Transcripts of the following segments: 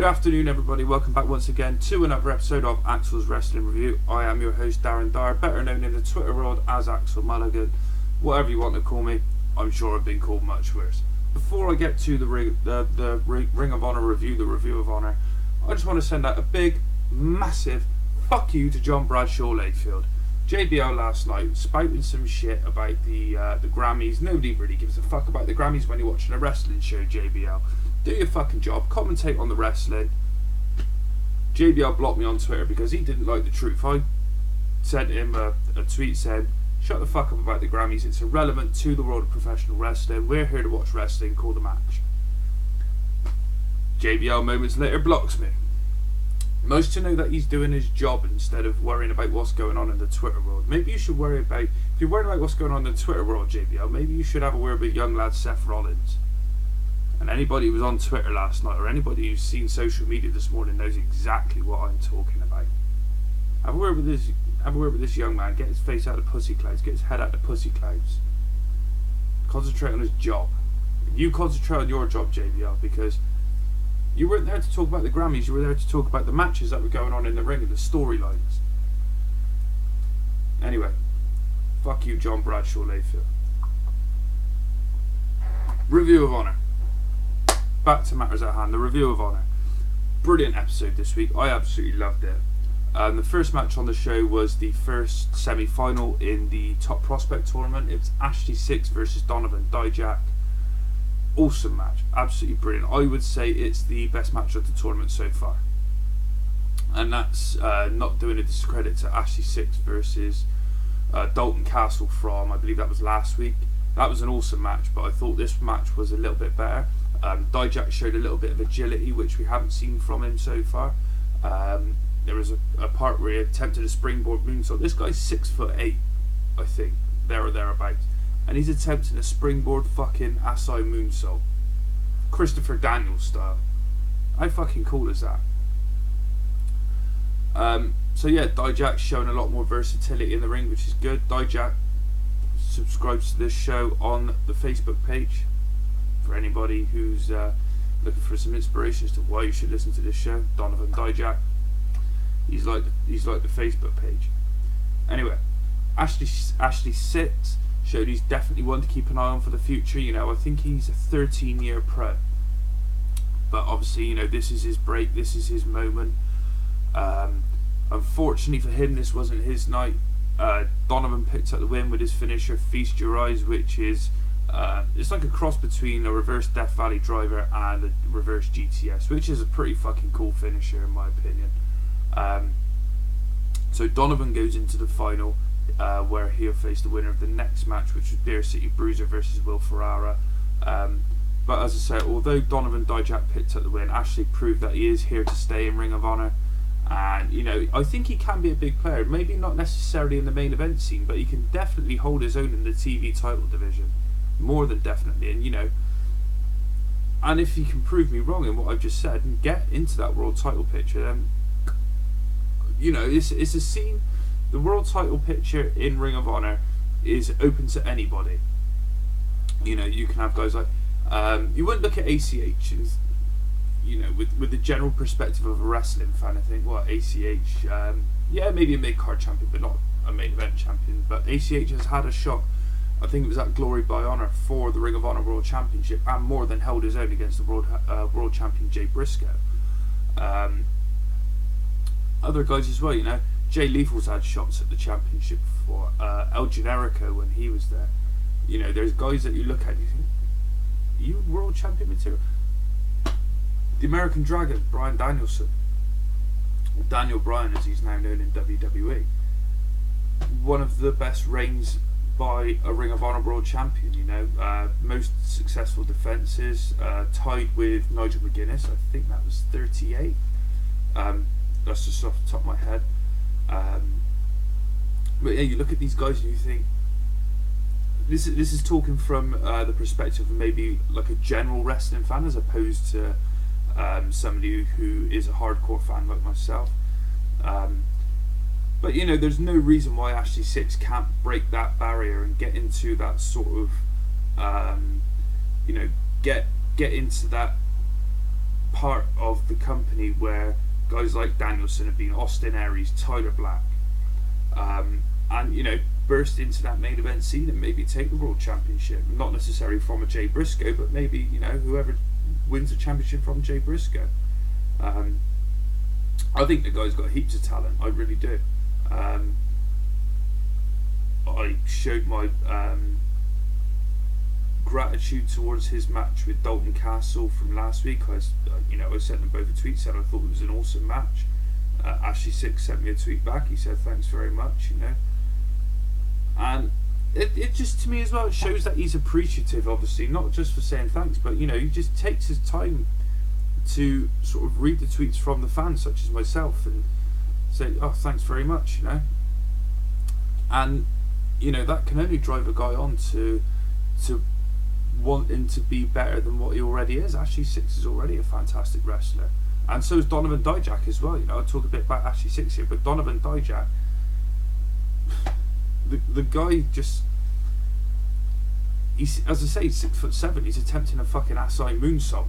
Good afternoon, everybody. Welcome back once again to another episode of Axel's Wrestling Review. I am your host, Darren Dyer, better known in the Twitter world as Axel Mulligan. Whatever you want to call me, I'm sure I've been called much worse. Before I get to the Ring of Honor review, the Review of Honor, I just want to send out a big, massive fuck you to John Bradshaw Layfield. JBL last night spouting some shit about the Grammys. Nobody really gives a fuck about the Grammys when you're watching a wrestling show, JBL. Do your fucking job, commentate on the wrestling. JBL blocked me on Twitter because he didn't like the truth. I sent him a tweet saying, shut the fuck up about the Grammys, it's irrelevant to the world of professional wrestling. We're here to watch wrestling, call the match. JBL moments later blocks me. Most to know that he's doing his job instead of worrying about what's going on in the Twitter world. Maybe you should worry about, if you're worried about what's going on in the Twitter world, JBL, maybe you should have a word with young lad Seth Rollins. And anybody who was on Twitter last night, or anybody who's seen social media this morning, knows exactly what I'm talking about. Have a word with this young man. Get his face out of the pussy clouds. Get his head out of the pussy clouds. Concentrate on his job. You concentrate on your job, JBL, because you weren't there to talk about the Grammys. You were there to talk about the matches that were going on in the ring and the storylines. Anyway, fuck you, John Bradshaw Layfield. Review of Honor. Back to matters at hand, the Review of Honor. Brilliant episode this week. I absolutely loved it. The first match on the show was the first semi-final in the Top Prospect tournament. It was Ashley Sixx versus Donovan Dijak. Awesome match. Absolutely brilliant. I would say it's the best match of the tournament so far. And that's not doing a discredit to Ashley Sixx versus Dalton Castle from, I believe that was last week. That was an awesome match, but I thought this match was a little bit better. Dijak showed a little bit of agility, which we haven't seen from him so far. There was a part where he attempted a springboard moonsault. This guy's 6'8", I think, there or thereabouts, and he's attempting a springboard fucking Asai moonsault, Christopher Daniels style. How fucking cool is that? So yeah, Dijak's showing a lot more versatility in the ring, which is good. Dijak subscribes to this show on the Facebook page. For anybody who's looking for some inspiration as to why you should listen to this show, Donovan Dijak, he's like the Facebook page. Anyway, Ashley Sixx showed he's definitely one to keep an eye on for the future. You know, I think he's a 13-year pro, but obviously, you know, this is his break, this is his moment. Unfortunately for him, this wasn't his night. Donovan picked up the win with his finisher, Feast Your Eyes, which is it's like a cross between a reverse Death Valley driver and a reverse GTS, which is a pretty fucking cool finisher in my opinion. So Donovan goes into the final where he'll face the winner of the next match, which was Beer City Bruiser versus Will Ferrara. But as I said, although Donovan Dijak picked up the win, Ashley proved that he is here to stay in Ring of Honor. And, you know, I think he can be a big player. Maybe not necessarily in the main event scene, but he can definitely hold his own in the TV title division. More than definitely. And, you know, and if he can prove me wrong in what I've just said and get into that world title picture, then, you know, it's a scene. The world title picture in Ring of Honor is open to anybody. You know, you can have guys like, you wouldn't look at ACH and, you know, with the general perspective of a wrestling fan, I think, what, ACH, yeah, maybe a mid-card champion, but not a main event champion. But ACH has had a shot, I think it was at Glory by Honor, for the Ring of Honor World Championship, and more than held his own against the world champion Jay Briscoe. Other guys as well, you know, Jay Lethal's had shots at the championship before, El Generico when he was there. You know, there's guys that you look at and you think, are you world champion material? The American Dragon, Bryan Danielson, or Daniel Bryan as he's now known in WWE, one of the best reigns by a Ring of Honor World Champion, you know, most successful defences, tied with Nigel McGuinness, I think that was 38, that's just off the top of my head, but yeah, you look at these guys and you think, this is talking from the perspective of maybe like a general wrestling fan as opposed to somebody who is a hardcore fan like myself. But you know, there's no reason why Ashley Sixx can't break that barrier and get into that sort of, you know, get into that part of the company guys like Danielson have been, Austin Aries, Tyler Black, and you know, burst into that main event scene and maybe take the world championship, not necessarily from a Jay Briscoe, but maybe, you know, whoever wins the championship from Jay Briscoe. I think the guy's got heaps of talent, I really do. I showed my gratitude towards his match with Dalton Castle from last week. I sent them both a tweet, said I thought it was an awesome match. Ashley Sixx sent me a tweet back. He said thanks very much, you know. And it just, to me as well, it shows that he's appreciative, obviously, not just for saying thanks, but, you know, he just takes his time to sort of read the tweets from the fans, such as myself, and say, oh, thanks very much, you know. And, you know, that can only drive a guy on to wanting to be better than what he already is. Ashley Sixx is already a fantastic wrestler, and so is Donovan Dijak as well. You know, I'll talk a bit about Ashley Sixx here, but Donovan Dijak, the guy just, he's, as I say, 6'7", he's attempting a fucking ass-eye moonsault.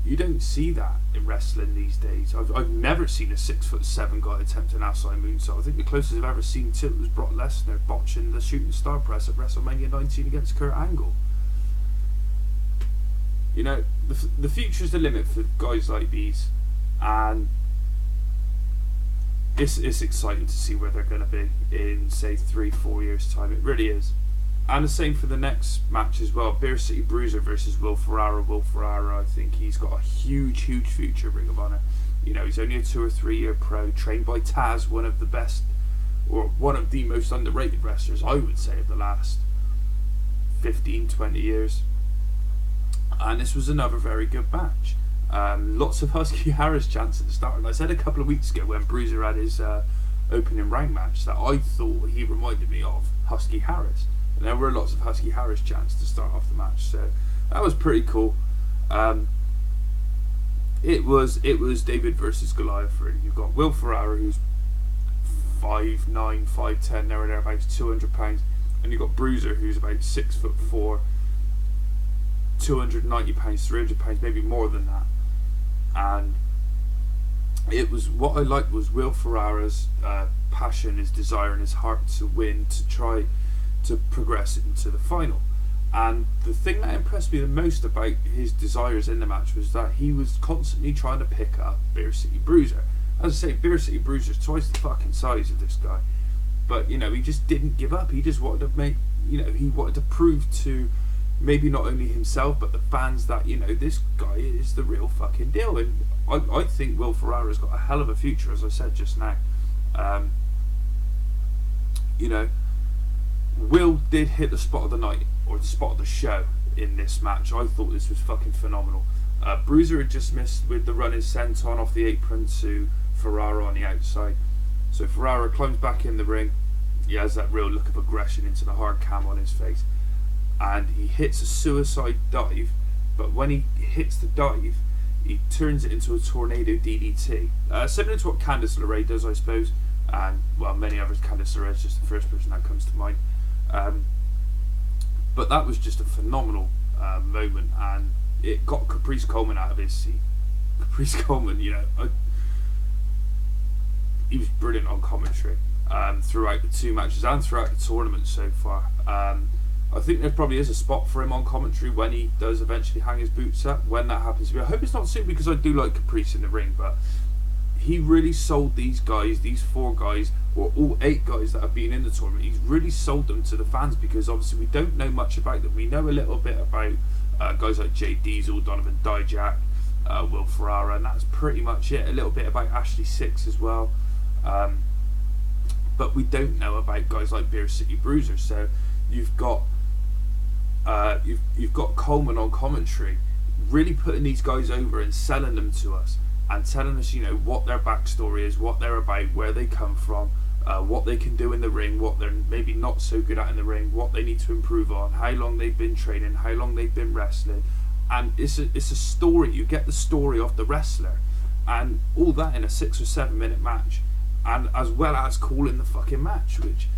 You don't see that in wrestling these days. I've never seen a 6'7" guy attempt an ass-eye moonsault. I think the closest I've ever seen to it was Brock Lesnar botching the shooting star press at WrestleMania 19 against Kurt Angle. You know, the future's the limit for guys like these, and it's exciting to see where they're going to be in, say, 3-4 years' time. It really is. And the same for the next match as well. Beer City Bruiser versus Will Ferrara. Will Ferrara, I think he's got a huge future, Ring of Honor. You know, he's only a 2 or 3 year pro, trained by Taz, one of the best, or one of the most underrated wrestlers, I would say, of the last 15-20 years. And this was another very good match. Lots of Husky Harris chants at the start. And I said a couple of weeks ago when Bruiser had his opening rank match that I thought he reminded me of Husky Harris. And there were lots of Husky Harris chants to start off the match. So that was pretty cool. It was David versus Goliath. Really. You've got Will Ferrara, who's 5'9", 5'10", there or thereabouts, 200 pounds. And you've got Bruiser, who's about 6'4", 290 pounds, 300 pounds, maybe more than that. And it was, what I liked was Will Ferrara's passion, his desire and his heart to win, to try to progress into the final. And the thing that impressed me the most about his desires in the match was that he was constantly trying to pick up Beer City Bruiser. As I say, Beer City Bruiser's twice the fucking size of this guy, but, you know, he just didn't give up. He just wanted to make, you know, he wanted to prove to maybe not only himself but the fans that, you know, this guy is the real fucking deal. And I think Will Ferrara's got a hell of a future, as I said just now. You know, Will did hit the spot of the night, or the spot of the show in this match. I thought this was fucking phenomenal. Bruiser had just missed with the running senton off the apron to Ferrara on the outside. So Ferrara climbs back in the ring. He has that real look of aggression into the hard cam on his face. And he hits a suicide dive, but when he hits the dive, he turns it into a tornado DDT. Similar to what Candice LeRae does, I suppose. And, well, many others. Candice LeRae is just the first person that comes to mind. But that was just a phenomenal moment, and it got Caprice Coleman out of his seat. Caprice Coleman, you know, he was brilliant on commentary throughout the two matches and throughout the tournament so far. I think there probably is a spot for him on commentary when he does eventually hang his boots up, when that happens to be. I hope it's not soon, because I do like Caprice in the ring, but he really sold these guys, these 4 guys, or all 8 guys that have been in the tournament. He's really sold them to the fans, because obviously we don't know much about them. We know a little bit about guys like Jay Diesel, Donovan Dijak, Will Ferrara, and that's pretty much it. A little bit about Ashley Sixx as well. But we don't know about guys like Beer City Bruiser. So you've got Coleman on commentary, really putting these guys over and selling them to us, and telling us, you know, what their backstory is, what they're about, where they come from, what they can do in the ring, what they're maybe not so good at in the ring, what they need to improve on, how long they've been training, how long they've been wrestling. And it's a story. You get the story of the wrestler, and all that in a 6 or 7 minute match, and as well as calling the fucking match, which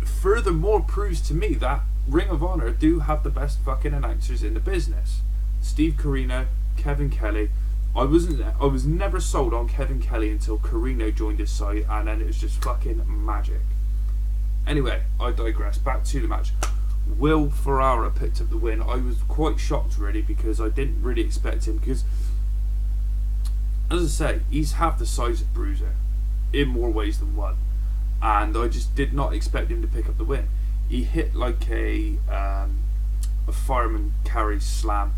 furthermore proves to me that Ring of Honor do have the best fucking announcers in the business. Steve Corino, Kevin Kelly, I was never sold on Kevin Kelly until Carino joined his side, and then it was just fucking magic. Anyway, I digress. Back to the match. Will Ferrara picked up the win. I was quite shocked really, because I didn't really expect him, because as I say, he's half the size of Bruiser in more ways than one, and I just did not expect him to pick up the win. He hit like a fireman carry slam,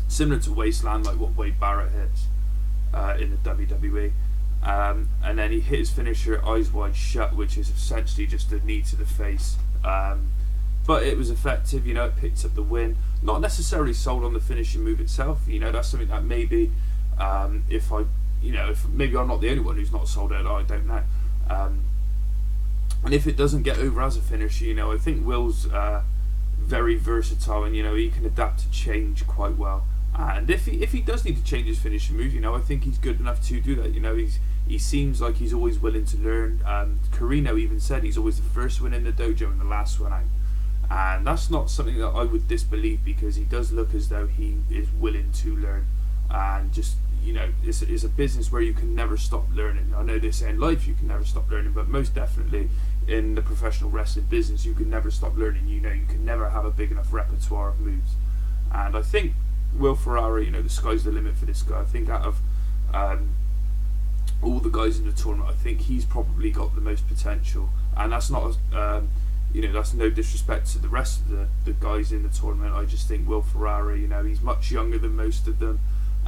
similar to Wasteland, like what Wade Barrett hits in the WWE. And then he hit his finisher eyes wide shut, which is essentially just a knee to the face. But it was effective, you know, it picked up the win. Not necessarily sold on the finishing move itself, you know, that's something that maybe, if maybe I'm not the only one who's not sold out, I don't know. And if it doesn't get over as a finisher, you know, I think Will's very versatile, and you know, he can adapt to change quite well. And if he does need to change his finishing move, you know, I think he's good enough to do that. You know, he seems like he's always willing to learn. Carino even said he's always the first one in the dojo and the last one out, and that's not something that I would disbelieve, because he does look as though he is willing to learn. And just, you know, it's a business where you can never stop learning. I know they say in life you can never stop learning, but most definitely in the professional wrestling business you can never stop learning. You know, you can never have a big enough repertoire of moves. And I think Will Ferrara, you know, the sky's the limit for this guy. I think out of all the guys in the tournament, I think he's probably got the most potential. And that's not, you know, that's no disrespect to the rest of the guys in the tournament. I just think Will Ferrara, you know, he's much younger than most of them.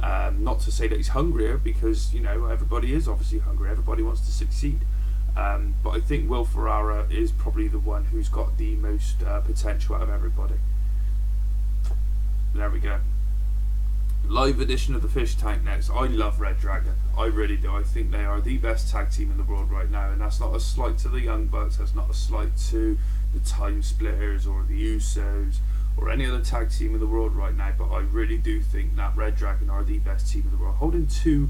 Not to say that he's hungrier, because, you know, everybody is obviously hungry. Everybody wants to succeed. But I think Will Ferrara is probably the one who's got the most potential out of everybody. There we go. Live edition of the Fish Tank next. I love Red Dragon. I really do. I think they are the best tag team in the world right now, and that's not a slight to the Young Bucks. That's not a slight to the Time Splitters or the Usos or any other tag team in the world right now, but I really do think that Red Dragon are the best team in the world, holding 2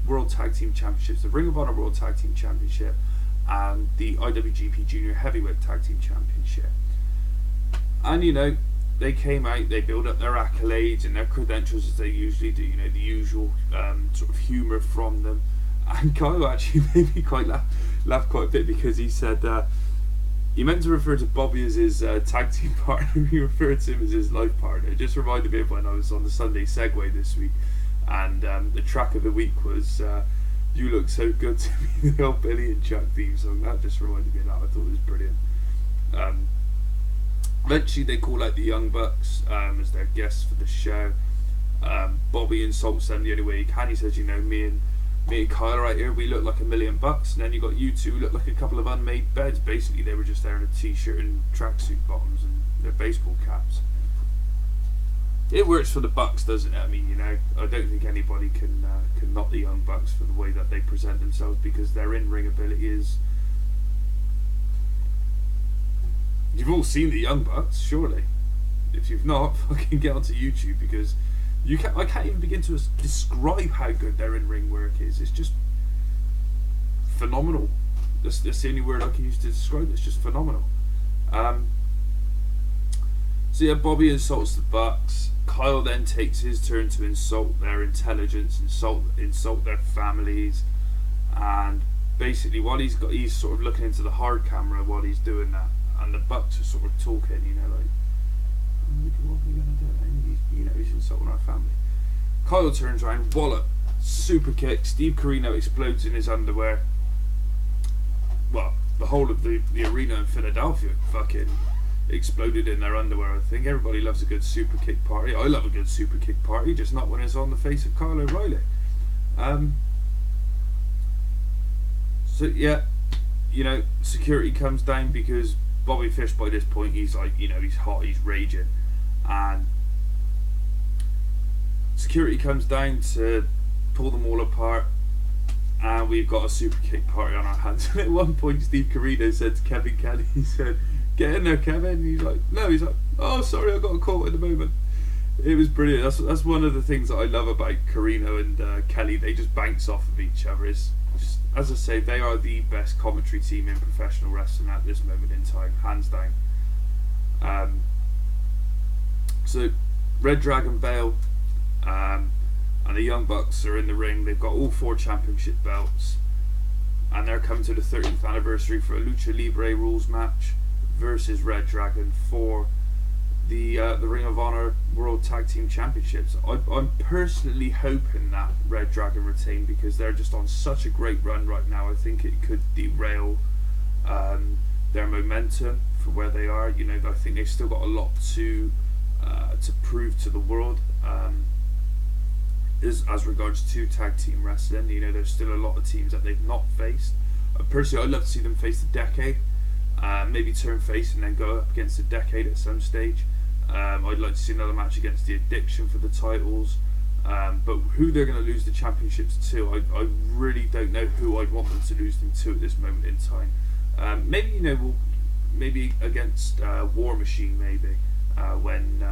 World Tag Team Championships, the Ring of Honor World Tag Team Championship and the IWGP Junior Heavyweight Tag Team Championship. And you know, they came out, they built up their accolades and their credentials as they usually do, you know, the usual sort of humour from them. And Kyle actually made me quite laugh quite a bit, because he said he meant to refer to Bobby as his tag team partner. He referred to him as his life partner. It just reminded me of when I was on the Sunday Segway this week, and the track of the week was You Look So Good to Me, the old Billy and Chuck theme song. That just reminded me of that. I thought it was brilliant. Eventually they call out the Young Bucks as their guests for the show. Bobby insults them the only way he can. He says, you know, me and Kyle are out here, we look like $1 million, and then you got you two who look like a couple of unmade beds. Basically they were just there in a t-shirt and tracksuit bottoms and their baseball caps. It works for the Bucks, doesn't it? I mean, you know, I don't think anybody can knock the Young Bucks for the way that they present themselves, because their in-ring ability is... You've all seen the Young Bucks, surely. If you've not, fucking get onto YouTube, because I can't even begin to describe how good their in-ring work is. It's just phenomenal. That's the only word I can use to describe it. It's just phenomenal. So yeah, Bobby insults the Bucks. Kyle then takes his turn to insult their intelligence, insult their families, and basically while he's sort of looking into the hard camera while he's doing that, and the Bucks are sort of talking, you know, like, what are we gonna do? And you know, he's insulting our family. Kyle turns around, wallop, super kick. Steve Carino explodes in his underwear. Well, the whole of the arena in Philadelphia fucking exploded in their underwear. I think everybody loves a good super kick party. I love a good super kick party, just not when it's on the face of Kyle O'Reilly. So yeah, you know, security comes down, because Bobby Fish by this point, he's like, you know, he's hot, he's raging, and security comes down to pull them all apart, and we've got a super kick party on our hands. And at one point Steve Carino said to Kevin Kelly, he said, "Get in there, Kevin." And he's like, no, he's like, "Oh, sorry, I got caught at the moment." It was brilliant. That's one of the things that I love about Carino and Kelly. They just bounce off of each other. It's just, as I say, they are the best commentary team in professional wrestling at this moment in time, hands down. So Red Dragon bail, and and the Young Bucks are in the ring. They've got all 4 championship belts, and they're coming to the 30th anniversary for a Lucha Libre rules match versus Red Dragon for the Ring of Honor World Tag Team Championships. I'm personally hoping that Red Dragon retain, because they're just on such a great run right now. I think it could derail their momentum for where they are. You know, I think they've still got a lot to prove to the world. As regards to tag team wrestling, you know, there's still a lot of teams that they've not faced. Personally, I'd love to see them face the Decade, maybe turn face and then go up against the Decade at some stage. I'd like to see another match against the Addiction for the titles, but who they're going to lose the championships to, I really don't know who I'd want them to lose them to at this moment in time. Maybe, you know, maybe against War Machine, maybe when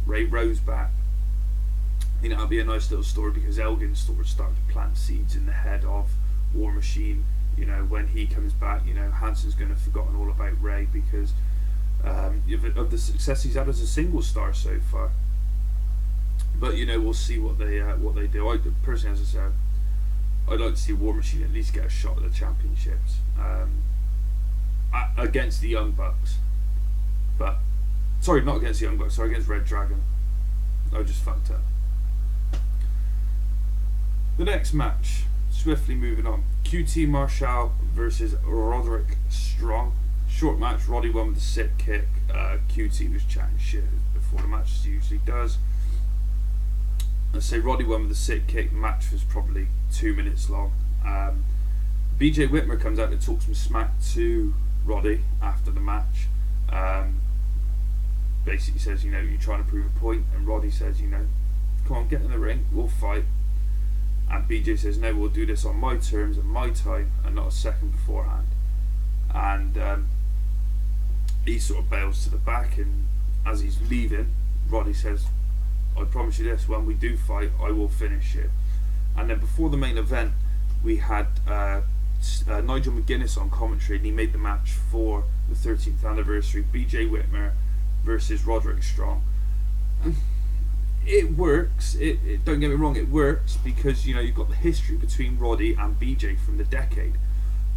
Ray Rose back. You know, that'll be a nice little story, because Elgin's sort of starting to plant seeds in the head of War Machine. You know, when he comes back, you know, Hansen's going to have forgotten all about Ray, because of the success he's had as a single star so far. But you know, we'll see what they do. I personally, as I said, I'd like to see War Machine at least get a shot at the championships against the Young Bucks. But sorry, not against the Young Bucks. Sorry, against Red Dragon. I just fucked up. The next match, swiftly moving on. QT Marshall versus Roderick Strong. Short match. Roddy won with the sit kick. QT was chatting shit before the match, as he usually does. Let's say Roddy won with the sit kick. The match was probably 2 minutes long. BJ Whitmer comes out to talk some smack to Roddy after the match. Basically says, you know, you're trying to prove a point, and Roddy says, you know, come on, get in the ring, we'll fight. And BJ says, no, we'll do this on my terms and my time, and not a second beforehand. And he sort of bails to the back, and as he's leaving, Roddy says, I promise you this, when we do fight, I will finish it. And then before the main event, we had Nigel McGuinness on commentary, and he made the match for the 13th anniversary, BJ Whitmer versus Roderick Strong. It works. It don't get me wrong, it works, because you know, you've got the history between Roddy and BJ from the Decade.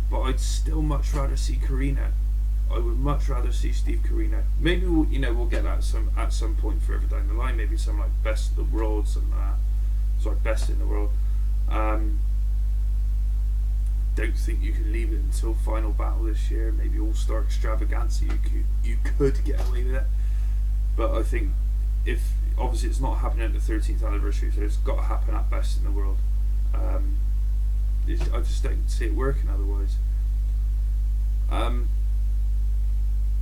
But I'd still much rather see Carino. I would much rather see Steve Carino. Maybe we'll get that at some point further down the line. Maybe something like Best of the World, Best in the World. Don't think you can leave it until Final Battle this year. Maybe All Star Extravaganza. You could get away with it, but I think if obviously it's not happening at the 13th anniversary, so it's got to happen at Best in the World. I just don't see it working otherwise.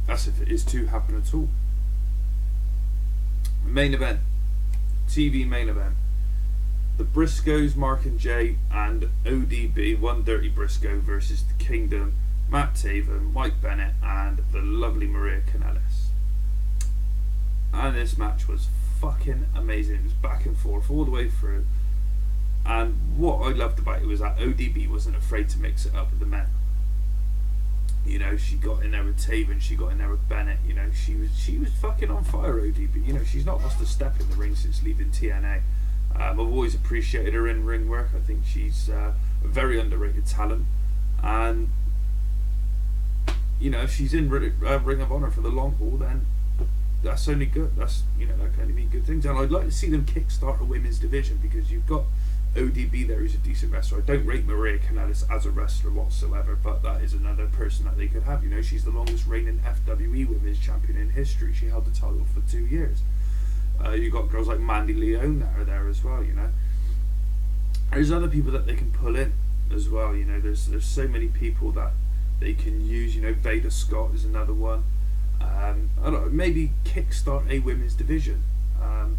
That's if it is to happen at all. Main event, TV main event. The Briscoes, Mark and Jay, and ODB, One Dirty Briscoe versus the Kingdom, Matt Taven, Mike Bennett, and the lovely Maria Kanellis. And this match was fucking amazing. It was back and forth all the way through. And what I loved about it was that ODB wasn't afraid to mix it up with the men. You know, she got in there with Taven, she got in there with Bennett. You know, she was fucking on fire, ODB. You know, she's not lost a step in the ring since leaving TNA. I've always appreciated her in ring work. I think she's a very underrated talent, and you know, if she's in Ring of Honor for the long haul, then that's only good. That's, you know, that can only mean good things. And I'd like to see them kickstart a women's division, because you've got ODB there who's a decent wrestler. I don't rate Maria Kanellis as a wrestler whatsoever, but that is another person that they could have. You know, she's the longest reigning FWE women's champion in history. She held the title for 2 years. You got girls like Mandy Leone that are there as well. You know, there's other people that they can pull in as well. You know, there's so many people that they can use. You know, Veda Scott is another one. I don't know, maybe kickstart a women's division,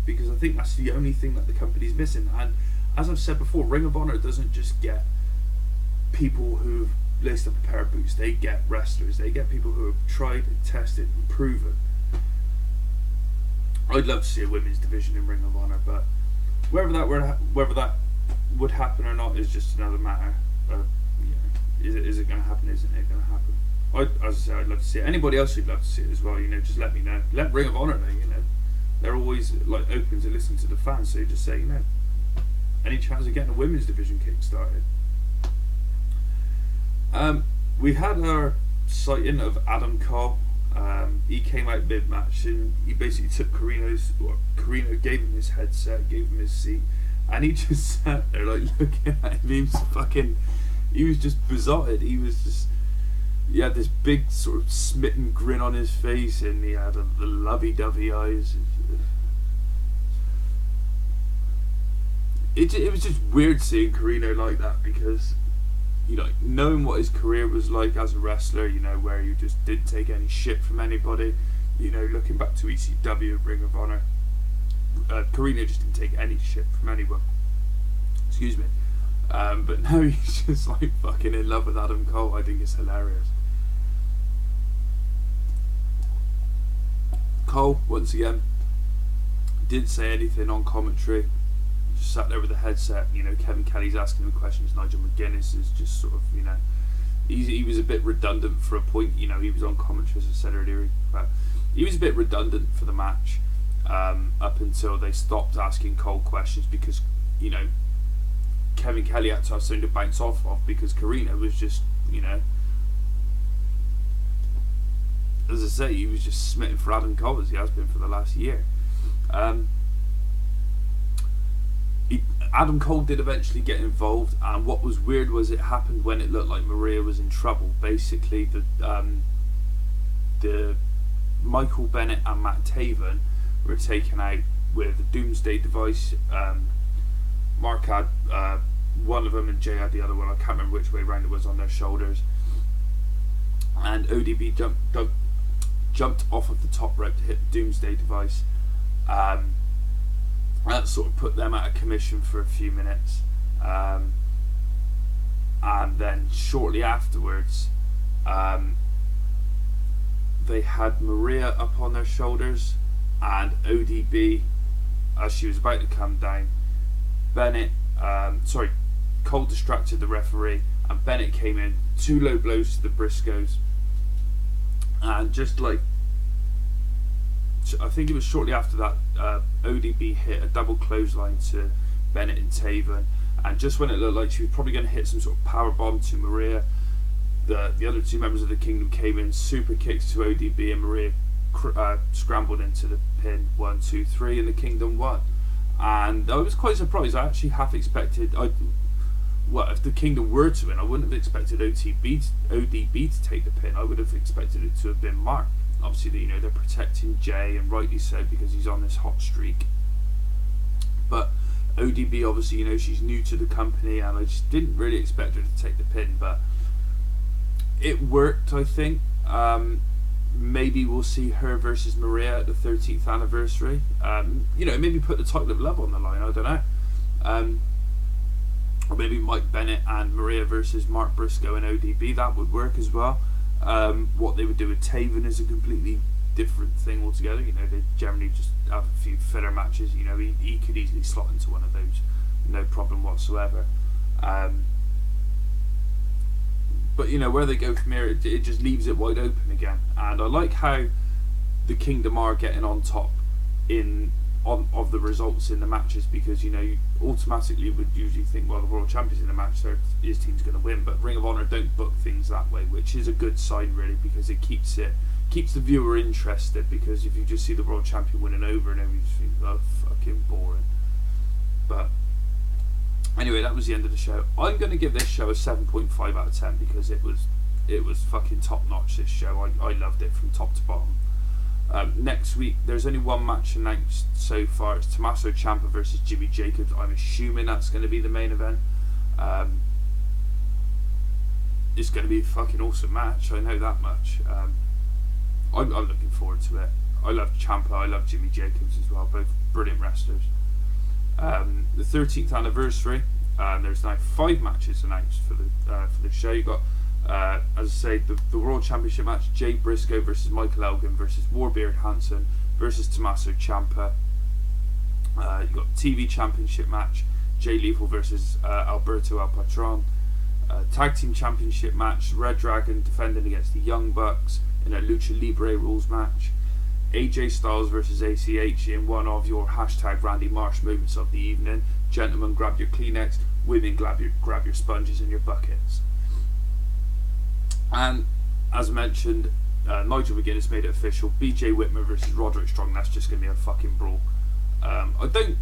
because I think that's the only thing that the company's missing. And as I've said before, Ring of Honor doesn't just get people who've laced up a pair of boots. They get wrestlers. They get people who have tried and tested and proven. I'd love to see a women's division in Ring of Honor, but whether that would happen or not is just another matter. You know, is it going to happen? Isn't it going to happen? As I say, I'd love to see it. Anybody else who'd love to see it as well, you know, just let me know. Let Ring of Honor know. You know, they're always like open to listen to the fans. So you just say, you know, any chance of getting a women's division kick started. We had our sighting of Adam Cole. He came out mid-match and he basically took Carino gave him his headset, gave him his seat, and he just sat there like looking at him. He was just besotted. He had this big sort of smitten grin on his face, and he had the lovey-dovey eyes. It was just weird seeing Carino like that, because, you know, knowing what his career was like as a wrestler, you know, where you just didn't take any shit from anybody, you know, looking back to ECW, Ring of Honor, Carino just didn't take any shit from anyone. Excuse me. But now he's just like fucking in love with Adam Cole. I think it's hilarious. Cole, once again, didn't say anything on commentary. Just sat there with a headset. You know, Kevin Kelly's asking him questions. Nigel McGuinness is just sort of, you know, he was a bit redundant for a point. You know, he was on commentary, as I said earlier, but he was a bit redundant for the match up until they stopped asking Cole questions, because, you know, Kevin Kelly had to have something to bounce off of, because Carino was just, you know, as I say, he was just smitten for Adam Cole, as he has been for the last year. Adam Cole did eventually get involved, and what was weird was it happened when it looked like Maria was in trouble. Basically, the Michael Bennett and Matt Taven were taken out with a Doomsday device. Mark had one of them and Jay had the other one. I can't remember which way round it was, on their shoulders. And ODB jumped off of the top rope to hit the Doomsday device. That sort of put them out of commission for a few minutes. And then shortly afterwards, they had Maria up on their shoulders, and ODB, as she was about to come down, Cole distracted the referee, and Bennett came in, 2 low blows to the Briscoes, and just like, I think it was shortly after that, ODB hit a double clothesline to Bennett and Taven, and just when it looked like she was probably going to hit some sort of power bomb to Maria, the other 2 members of the Kingdom came in, super kicks to ODB, and Maria scrambled into the pin, 1, 2, 3, and the Kingdom won. And I was quite surprised. I actually half expected, if the Kingdom were to win, I wouldn't have expected ODB to take the pin. I would have expected it to have been Mark. Obviously, you know, they're protecting Jay, and rightly so, because he's on this hot streak. But ODB, obviously, you know, she's new to the company, and I just didn't really expect her to take the pin, but it worked, I think. Maybe we'll see her versus Maria at the 13th anniversary. You know, maybe put the title of love on the line, I don't know. Or maybe Mike Bennett and Maria versus Mark Briscoe and ODB, that would work as well. What they would do with Taven is a completely different thing altogether. You know, they generally just have a few filler matches. You know, he could easily slot into one of those, no problem whatsoever. But, you know, where they go from here, it just leaves it wide open again. And I like how the Kingdom are getting on top of the results in the matches, because, you know, you automatically would usually think, well, the world champion's in the match, so his team's going to win. But Ring of Honor don't book things that way, which is a good sign, really, because it keeps the viewer interested. Because if you just see the world champion winning over and over, you just think, oh, fucking boring. But anyway, that was the end of the show. I'm going to give this show a 7.5 out of 10 because it was fucking top notch, this show. I loved it from top to bottom. Next week, there's only one match announced so far. It's Tommaso Ciampa versus Jimmy Jacobs. I'm assuming that's going to be the main event. It's going to be a fucking awesome match, I know that much. I'm looking forward to it. I love Ciampa, I love Jimmy Jacobs as well, both brilliant wrestlers. The 13th anniversary, there's now 5 matches announced for the show. You got, as I say, the World Championship match: Jay Briscoe versus Michael Elgin versus Warbeard Hansen versus Tommaso Ciampa. You got TV Championship match: Jay Lethal versus Alberto El Patron. Tag Team Championship match: Red Dragon defending against the Young Bucks in a Lucha Libre rules match. AJ Styles versus ACH in one of your hashtag Randy Marsh moments of the evening. Gentlemen, grab your Kleenex. Women, grab your sponges and your buckets. And as mentioned, Nigel McGuinness made it official. BJ Whitmer versus Roderick Strong. That's just going to be a fucking brawl. I don't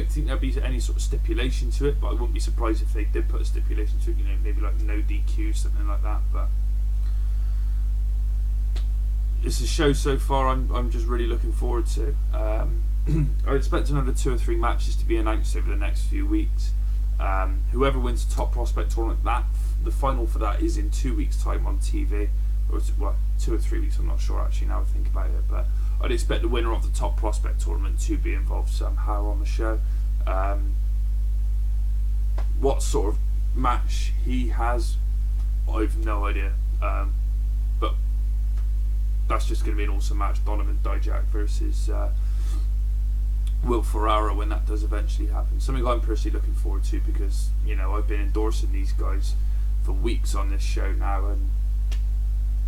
think there'll be any sort of stipulation to it, but I wouldn't be surprised if they did put a stipulation to it. You know, maybe like no DQ, something like that. But it's a show so far I'm just really looking forward to. I expect another 2 or 3 matches to be announced over the next few weeks. Whoever wins the top prospect tournament, the final for that is in 2 weeks' time on TV, or 2 or 3 weeks. I'm not sure actually now I think about it, but I'd expect the winner of the top prospect tournament to be involved somehow on the show. What sort of match he has, I've no idea. But that's just going to be an awesome match. Donovan Dijak versus Will Ferrara, when that does eventually happen. Something I'm personally looking forward to, because, you know, I've been endorsing these guys for weeks on this show now, and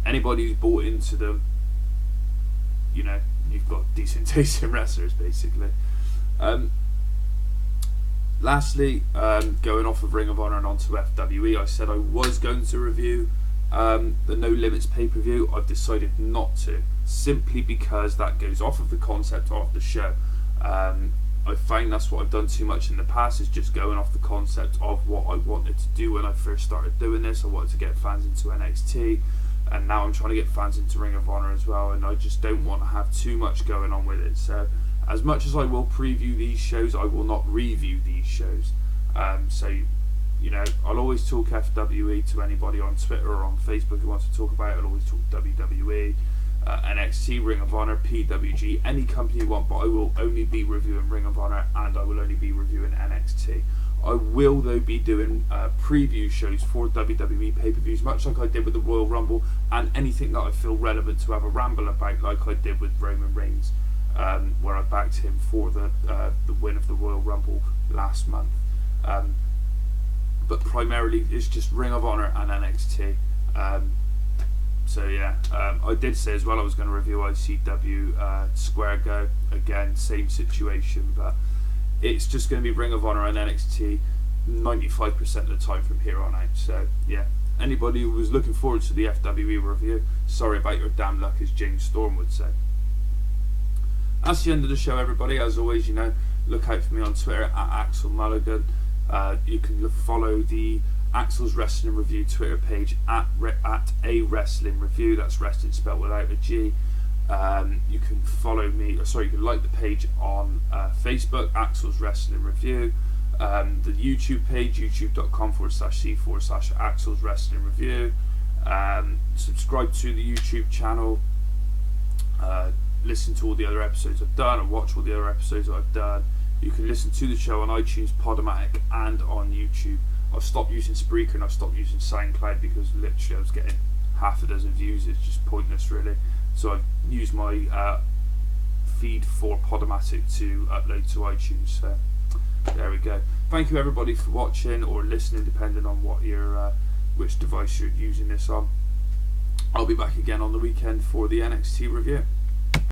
anybody who's bought into them, you know, you've got decent taste in wrestlers, basically. Lastly, going off of Ring of Honor and onto FWE, I said I was going to review the No Limits pay-per-view. I've decided not to, simply because that goes off of the concept of the show. I find that's what I've done too much in the past, is just going off the concept of what I wanted to do when I first started doing this. I wanted to get fans into NXT, and now I'm trying to get fans into Ring of Honor as well, and I just don't want to have too much going on with it. So as much as I will preview these shows, I will not review these shows. So, you know, I'll always talk FWE to anybody on Twitter or on Facebook who wants to talk about it. I'll always talk WWE, NXT, Ring of Honor, PWG, any company you want, but I will only be reviewing Ring of Honor, and I will only be reviewing NXT. I will, though, be doing preview shows for WWE pay-per-views, much like I did with the Royal Rumble, and anything that I feel relevant to have a ramble about, like I did with Roman Reigns, where I backed him for the win of the Royal Rumble last month. But primarily, it's just Ring of Honor and NXT. So yeah, I did say as well I was going to review ICW Square Go. Again, same situation, but it's just going to be Ring of Honor and NXT 95% of the time from here on out. So yeah, anybody who was looking forward to the FWE review, sorry about your damn luck, as James Storm would say. That's the end of the show, everybody. As always, you know, look out for me on Twitter at Axel Mulligan. You can follow the Axel's Wrestling Review Twitter page at A Wrestling Review. That's wrestling spelled without a G. You can follow me, you can like the page on Facebook, Axel's Wrestling Review. The YouTube page, youtube.com/C/Axel's Wrestling Review. Subscribe to the YouTube channel. Listen to all the other episodes I've done, and watch all the other episodes I've done. You can listen to the show on iTunes, Podomatic, and on YouTube. I've stopped using Spreaker and I've stopped using SoundCloud because literally I was getting half a dozen views. It's just pointless, really. So I've used my feed for Podomatic to upload to iTunes. So there we go. Thank you everybody for watching or listening, depending on what your which device you're using this on. I'll be back again on the weekend for the NXT review.